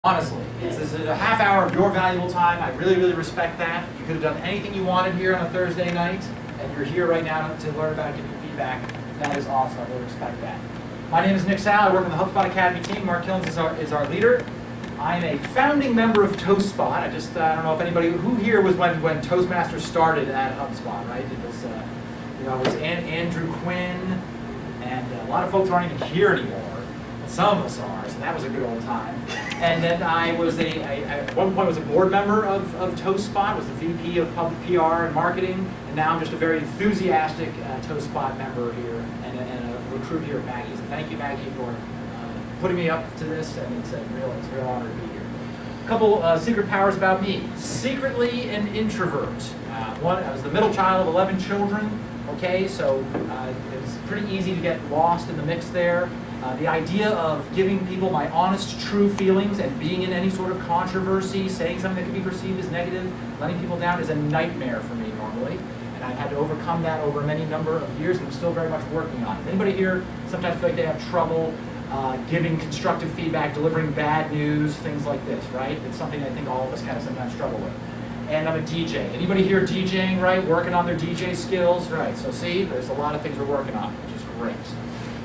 Honestly, this is a half hour of your valuable time. I really, really respect that. You could have done anything you wanted here on a Thursday night, and you're here right now to learn about giving feedback. That is awesome. I really respect that. My name is Nick Sal. I work on the HubSpot Academy team. Mark Killens is our leader. I am a founding member of Toastspot. I don't know if anybody who here was when Toastmasters started at HubSpot, right? It was it was Andrew Quinn, and a lot of folks aren't even here anymore. Some of us are, so that was a good old time. And then I was at one point was a board member of Toastspot, was the VP of Public PR and Marketing, and now I'm just a very enthusiastic Toastspot member here and a recruit here at Maggie. So thank you, Maggie, for putting me up to this, and it's a real honor to be here. A couple secret powers about me. Secretly an introvert. I was the middle child of 11 children, okay, so it's pretty easy to get lost in the mix there. The idea of giving people my honest, true feelings and being in any sort of controversy, saying something that can be perceived as negative, letting people down is a nightmare for me normally. And I've had to overcome that over a many number of years, and I'm still very much working on it. Does anybody here sometimes feel like they have trouble giving constructive feedback, delivering bad news, things like this, right? It's something I think all of us kind of sometimes struggle with. And I'm a DJ. Anybody here DJing, right? Working on their DJ skills, right? So see, there's a lot of things we're working on, which is great.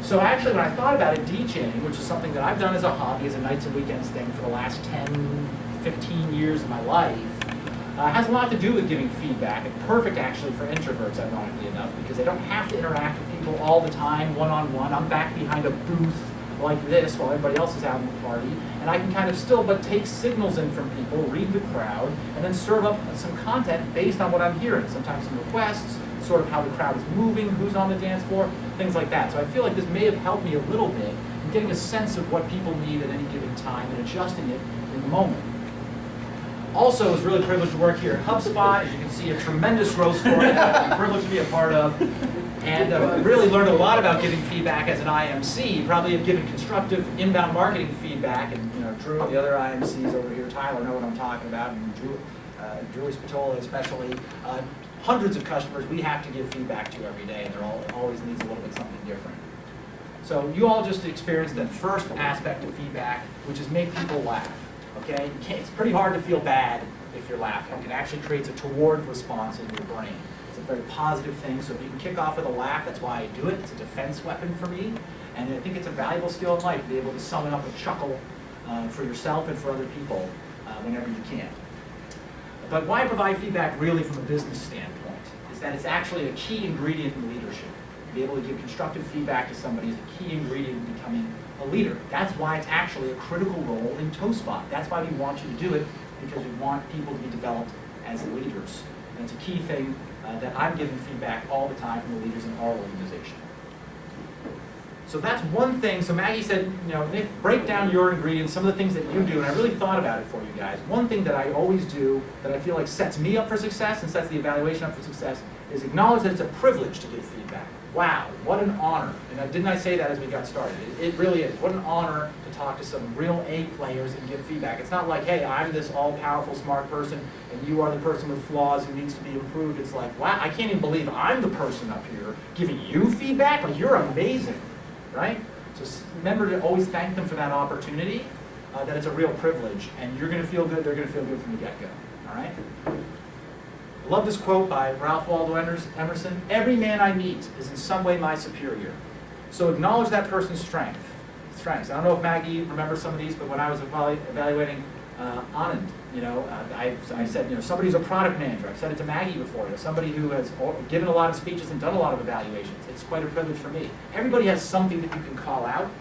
So actually, when I thought about it, DJing, which is something that I've done as a hobby, as a nights and weekends thing for the last 10, 15 years of my life, has a lot to do with giving feedback. It's perfect, actually, for introverts, ironically enough, because they don't have to interact with people all the time, one-on-one. I'm back behind a booth like this while everybody else is out in the party, and I can kind of still but take signals in from people, read the crowd, and then serve up some content based on what I'm hearing. Sometimes some requests, sort of how the crowd is moving, who's on the dance floor, things like that. So I feel like this may have helped me a little bit in getting a sense of what people need at any given time and adjusting it in the moment. Also, it's really privileged to work here at HubSpot. As you can see, a tremendous growth story that I'm privileged to be a part of. And really learned a lot about giving feedback as an IMC. Probably have given constructive inbound marketing feedback. And Drew and the other IMCs over here, Tyler, know what I'm talking about. And Julie Spatola especially. Hundreds of customers we have to give feedback to every day, and it always needs a little bit something different. So you all just experienced that first aspect of feedback, which is make people laugh. Okay, it's pretty hard to feel bad if you're laughing. It actually creates a toward response in your brain. It's a very positive thing. So if you can kick off with a laugh, that's why I do it. It's a defense weapon for me, and I think it's a valuable skill in life to be able to summon up a chuckle for yourself and for other people whenever you can. But why provide feedback really from a business standpoint is that it's actually a key ingredient in leadership. To be able to give constructive feedback to somebody is a key ingredient in becoming a leader. That's why it's actually a critical role in Toastspot. That's why we want you to do it, because we want people to be developed as leaders. And it's a key thing that I'm giving feedback all the time from the leaders in our organization. So that's one thing. So Maggie said, Nick, break down your ingredients, some of the things that you do, and I really thought about it for you guys. One thing that I always do that I feel like sets me up for success and sets the evaluation up for success is acknowledge that it's a privilege to give feedback. Wow, what an honor. And didn't I say that as we got started? It really is. What an honor to talk to some real A players and give feedback. It's not like, hey, I'm this all-powerful, smart person, and you are the person with flaws who needs to be improved. It's like, wow, I can't even believe I'm the person up here giving you feedback? Like, you're amazing. Right? So remember to always thank them for that opportunity, that it's a real privilege, and you're going to feel good, they're going to feel good from the get-go. All right? I love this quote by Ralph Waldo Emerson. Every man I meet is in some way my superior. So acknowledge that person's strengths. I don't know if Maggie remembers some of these, but when I was evaluating Anand, I said, somebody's a product manager. I've said it to Maggie before. Somebody who has given a lot of speeches and done a lot of evaluations. It's quite a privilege for me. Everybody has something that you can call out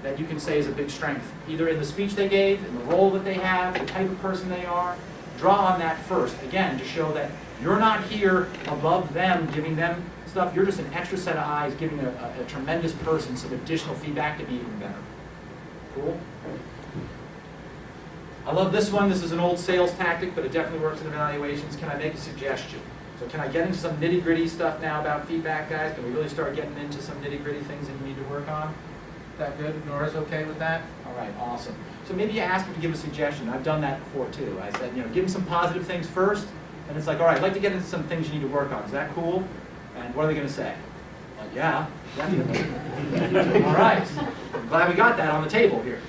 that you can say is a big strength, either in the speech they gave, in the role that they have, the type of person they are. Draw on that first, again, to show that you're not here above them, giving them stuff. You're just an extra set of eyes, giving a tremendous person some additional feedback to be even better. Cool? I love this one. This is an old sales tactic, but it definitely works in evaluations. Can I make a suggestion? So can I get into some nitty-gritty stuff now about feedback, guys? Can we really start getting into some nitty-gritty things that you need to work on? Is that good? Nora's okay with that? All right, awesome. So maybe you ask them to give a suggestion. I've done that before, too. I said, give them some positive things first, and it's like, all right, I'd like to get into some things you need to work on. Is that cool? And what are they going to say? Like, yeah, definitely. All right. I'm glad we got that on the table here.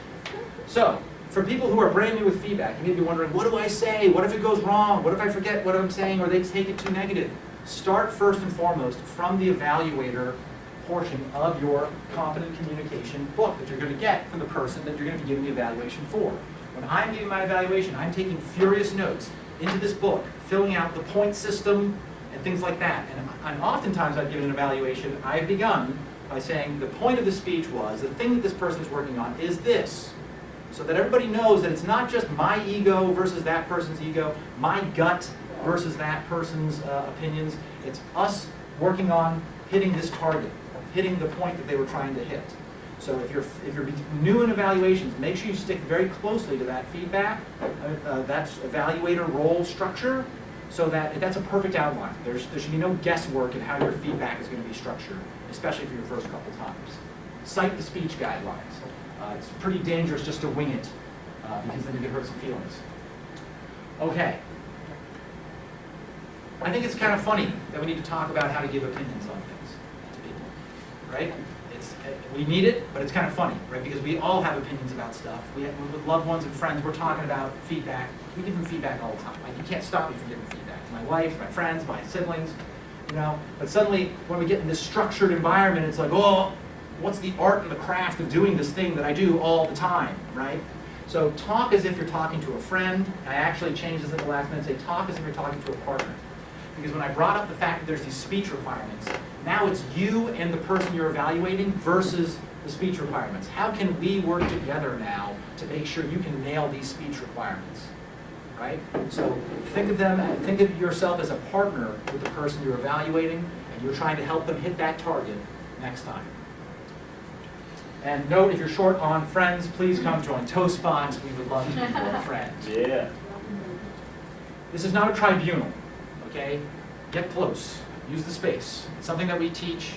So, for people who are brand new with feedback, you may be wondering, what do I say? What if it goes wrong? What if I forget what I'm saying or they take it too negative? Start first and foremost from the evaluator portion of your competent communication book that you're going to get from the person that you're going to be giving the evaluation for. When I'm giving my evaluation, I'm taking furious notes into this book, filling out the point system and things like that. And oftentimes I've given an evaluation, I've begun by saying the point of the speech was, the thing that this person is working on is this. So that everybody knows that it's not just my ego versus that person's ego, my gut versus that person's opinions. It's us working on hitting this target, hitting the point that they were trying to hit. So if you're new in evaluations, make sure you stick very closely to that feedback, that's evaluator role structure, so that that's a perfect outline. There should be no guesswork in how your feedback is going to be structured, especially for your first couple times. Cite the speech guidelines. It's pretty dangerous just to wing it, because then you can hurt some feelings. Okay. I think it's kind of funny that we need to talk about how to give opinions on things to people, right? We need it, but it's kind of funny, right? Because we all have opinions about stuff. With loved ones and friends, we're talking about feedback. We give them feedback all the time. Like, you can't stop me from giving feedback to my wife, my friends, my siblings, you know. But suddenly, when we get in this structured environment, it's like, oh, what's the art and the craft of doing this thing that I do all the time, right? So talk as if you're talking to a friend. I actually changed this at the last minute, say talk as if you're talking to a partner. Because when I brought up the fact that there's these speech requirements, now it's you and the person you're evaluating versus the speech requirements. How can we work together now to make sure you can nail these speech requirements, right? So think of yourself as a partner with the person you're evaluating, and you're trying to help them hit that target next time. And note, if you're short on friends, please come join Toastmasters. We would love to be your friend. Yeah. This is not a tribunal, okay? Get close. Use the space. It's something that we teach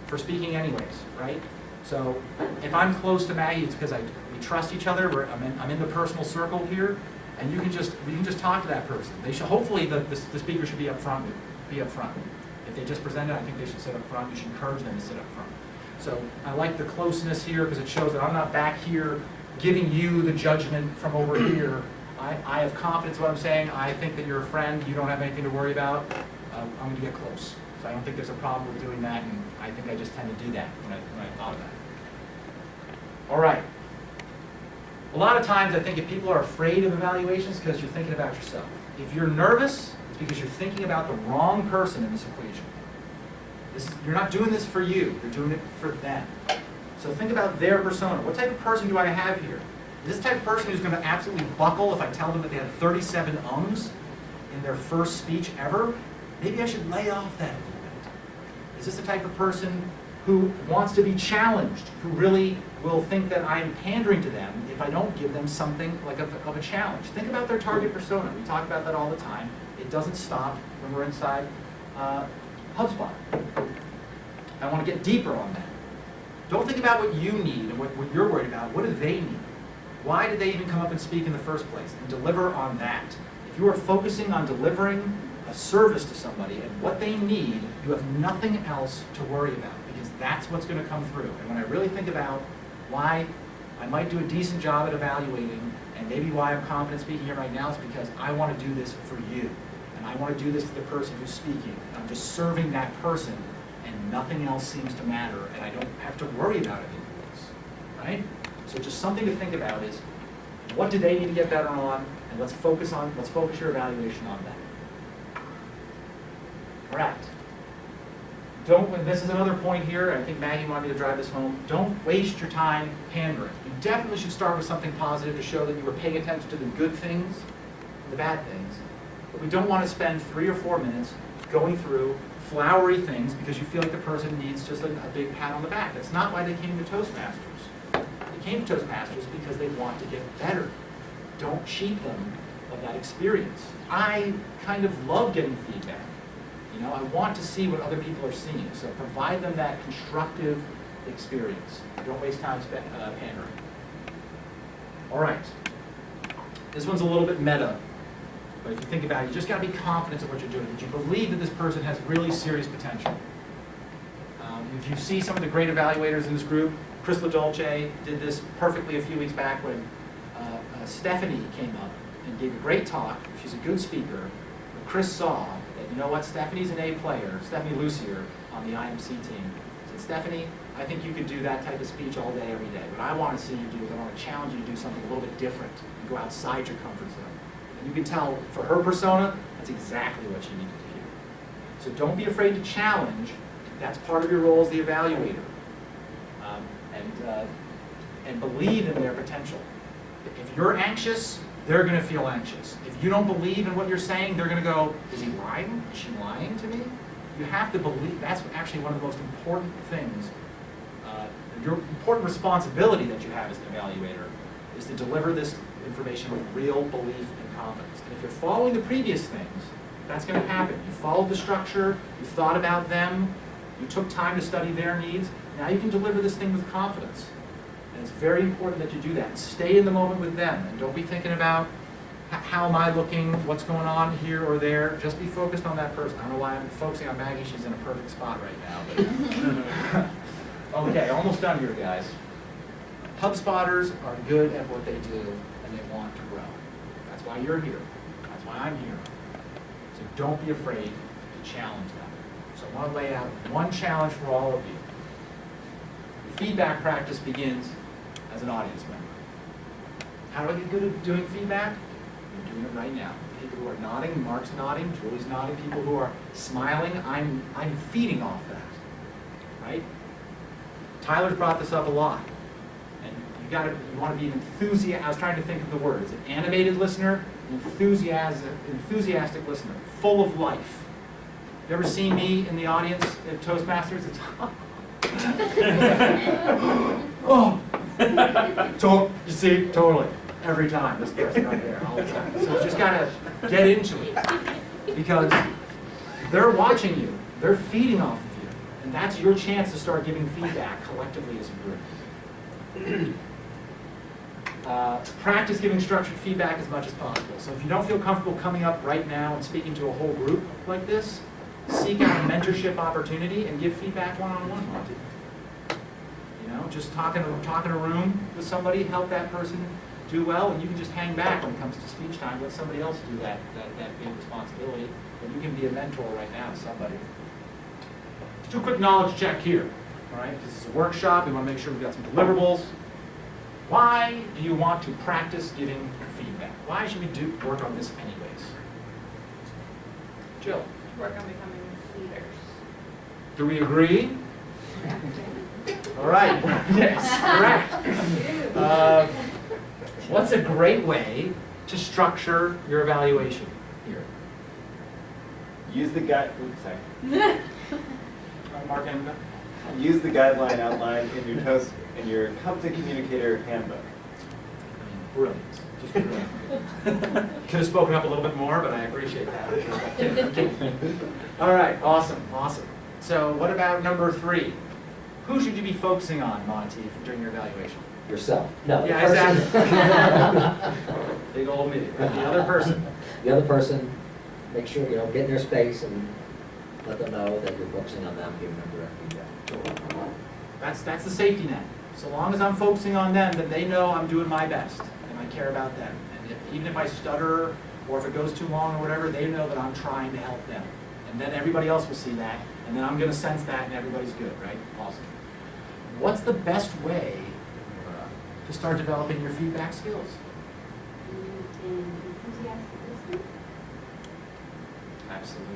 for speaking anyways, right? So if I'm close to Maggie, it's because we trust each other. I'm in the personal circle here, and we can just talk to that person. They should, hopefully the speaker should be up front. If they just presented, I think they should sit up front. You should encourage them to sit up front. So I like the closeness here because it shows that I'm not back here giving you the judgment from over here. I have confidence in what I'm saying. I think that you're a friend. You don't have anything to worry about. I'm going to get close. So I don't think there's a problem with doing that, and I think I just tend to do that when I thought of that. All right. A lot of times I think if people are afraid of evaluations because you're thinking about yourself. If you're nervous, it's because you're thinking about the wrong person in this equation. You're not doing this for you. You're doing it for them. So think about their persona. What type of person do I have here? Is this the type of person who's going to absolutely buckle if I tell them that they had 37 ums in their first speech ever? Maybe I should lay off that a little bit. Is this the type of person who wants to be challenged, who really will think that I'm pandering to them if I don't give them something like of a challenge? Think about their target persona. We talk about that all the time. It doesn't stop when we're inside HubSpot. I want to get deeper on that. Don't think about what you need and what you're worried about. What do they need? Why did they even come up and speak in the first place? And deliver on that. If you are focusing on delivering a service to somebody and what they need, you have nothing else to worry about, because that's what's going to come through. And when I really think about why I might do a decent job at evaluating, and maybe why I'm confident speaking here right now, is because I want to do this for you. And I want to do this to the person who's speaking. And I'm just serving that person, and nothing else seems to matter, and I don't have to worry about any of this, right? So just something to think about is, what do they need to get better on, and let's focus your evaluation on that. All right. This is another point here. I think Maggie wanted me to drive this home. Don't waste your time pandering. You definitely should start with something positive to show that you were paying attention to the good things and the bad things. But we don't want to spend 3 or 4 minutes going through flowery things because you feel like the person needs just a big pat on the back. That's not why they came to Toastmasters. They came to Toastmasters because they want to get better. Don't cheat them of that experience. I kind of love getting feedback. You know, I want to see what other people are seeing, so provide them that constructive experience. Don't waste time pandering. All right. This one's a little bit meta, but if you think about it, you just got to be confident in what you're doing. Did you believe that this person has really serious potential? If you see some of the great evaluators in this group, Chris LaDolce did this perfectly a few weeks back when Stephanie came up and gave a great talk. She's a good speaker. But Chris saw that, you know what, Stephanie's an A player, Stephanie Lucier on the IMC team. Said, Stephanie, I think you could do that type of speech all day, every day. What I want to see you do is I want to challenge you to do something a little bit different and go outside your comfort zone. And you can tell for her persona, that's exactly what she needed to hear. So don't be afraid to challenge. That's part of your role as the evaluator. And believe in their potential. If you're anxious, they're going to feel anxious. If you don't believe in what you're saying, they're going to go, is he lying? Is she lying to me? You have to believe. That's actually one of the most important things. Your important responsibility that you have as an evaluator is to deliver this information with real belief and confidence. And if you're following the previous things, that's going to happen. You followed the structure, you thought about them, you took time to study their needs. Now you can deliver this thing with confidence. And it's very important that you do that. Stay in the moment with them. And don't be thinking about how am I looking, what's going on here or there. Just be focused on that person. I don't know why I'm focusing on Maggie. She's in a perfect spot right now. But okay, almost done here, guys. HubSpotters are good at what they do, and they want to grow. That's why you're here. That's why I'm here. So don't be afraid to challenge them. So I want to lay out one challenge for all of you. The feedback practice begins as an audience member. How do I get good at doing feedback? You're doing it right now. People who are nodding, Mark's nodding, Julie's nodding, people who are smiling, I'm feeding off that, right? Tyler's brought this up a lot. And you want to be an enthusiastic. I was trying to think of the word. Is it animated listener? Enthusiastic listener, full of life. You ever seen me in the audience at Toastmasters? It's oh, you see, totally, every time, this person right there, all the time. So you just gotta get into it, because they're watching you, they're feeding off of you, and that's your chance to start giving feedback collectively as a group. Practice giving structured feedback as much as possible. So if you don't feel comfortable coming up right now and speaking to a whole group like this, seek out a mentorship opportunity and give feedback one-on-one. You know, just talking a room with somebody, help that person do well, and you can just hang back when it comes to speech time. Let somebody else do that big responsibility, and you can be a mentor right now to somebody. Let's do a quick knowledge check here, all right? Because it's a workshop, we want to make sure we've got some deliverables. Why do you want to practice giving feedback? Why should we work on this anyways? Jill. Work on becoming leaders. Do we agree? All right. Yes, correct. What's a great way to structure your evaluation here? Use the guide. Oops, sorry. Mark and Use the guideline outlined in your competent communicator handbook. Brilliant. Just brilliant. Could have spoken up a little bit more, but I appreciate that. All right, awesome. So what about number 3? Who should you be focusing on, Monty, during your evaluation? Yourself. No. Yeah, exactly. Big old me. The other person. The other person, make sure, get in their space and let them know that you're focusing on them, giving them direct feedback. That's the safety net. So long as I'm focusing on them, then they know I'm doing my best and I care about them. And even if I stutter or if it goes too long or whatever, they know that I'm trying to help them. And then everybody else will see that, and then I'm going to sense that, and everybody's good, right? Awesome. What's the best way to start developing your feedback skills? Absolutely.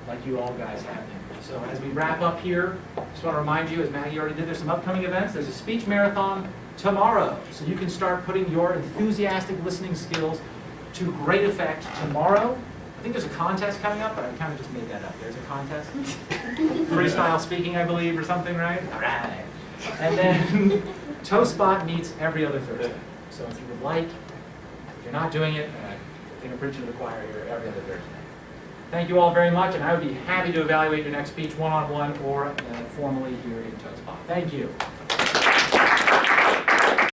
Like you all guys have been. So as we wrap up here, just want to remind you, as Maggie already did, there's some upcoming events. There's a speech marathon tomorrow. So you can start putting your enthusiastic listening skills to great effect tomorrow. I think there's a contest coming up, but I kind of just made that up. There's a contest. Freestyle speaking, I believe, or something, right? All right. And then Toastbot meets every other Thursday. So if you would like, if you're not doing it, I think I'm preaching to the choir here every other Thursday. Thank you all very much, and I would be happy to evaluate your next speech one-on-one or formally here in Toastbot. Thank you.